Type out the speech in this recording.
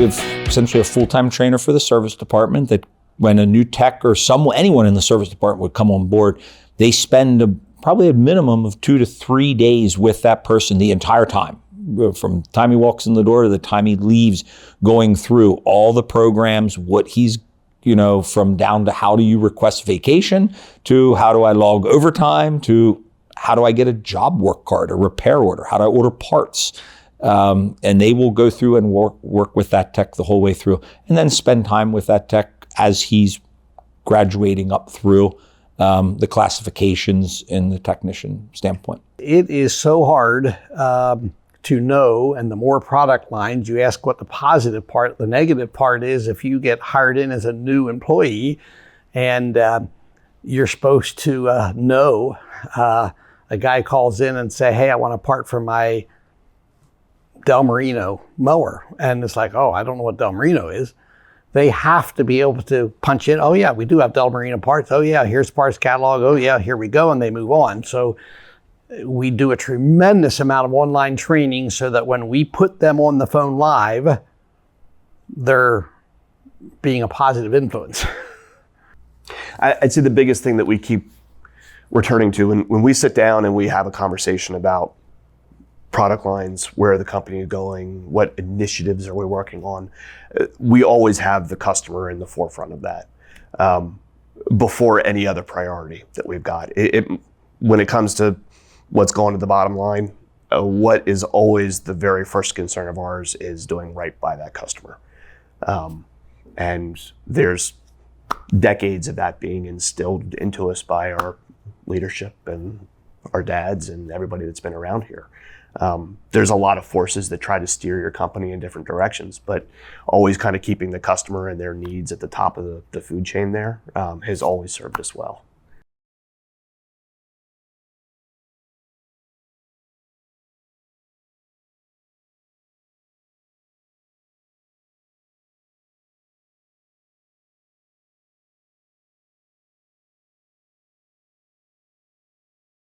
We have essentially a full-time trainer for the service department that when a new tech or anyone in the service department would come on board, they spend probably a minimum of 2 to 3 days with that person the entire time. From the time he walks in the door to the time he leaves, going through all the programs, what he's, from down to how do you request vacation, to how do I log overtime, to how do I get a job work card, a repair order, how do I order parts. And they will go through and work with that tech the whole way through, and then spend time with that tech as he's graduating up through the classifications in the technician standpoint. It is so hard to know, and the more product lines, you ask what the positive part, the negative part is if you get hired in as a new employee and you're supposed to know, a guy calls in and say, hey, I want a part for my Del Marino mower. And it's like, oh, I don't know what Del Marino is. They have to be able to punch in, oh yeah, we do have Del Marino parts. Oh yeah, here's parts catalog. Oh yeah, here we go. And they move on. So we do a tremendous amount of online training so that when we put them on the phone live, they're being a positive influence. I'd say the biggest thing that we keep returning to when we sit down and we have a conversation about product lines, where the company is going, what initiatives are we working on, we always have the customer in the forefront of that before any other priority that we've got. When it comes to what's going to the bottom line, what is always the very first concern of ours is doing right by that customer. And there's decades of that being instilled into us by our leadership and our dads and everybody that's been around here. There's a lot of forces that try to steer your company in different directions, but always kind of keeping the customer and their needs at the top of the food chain there has always served us well.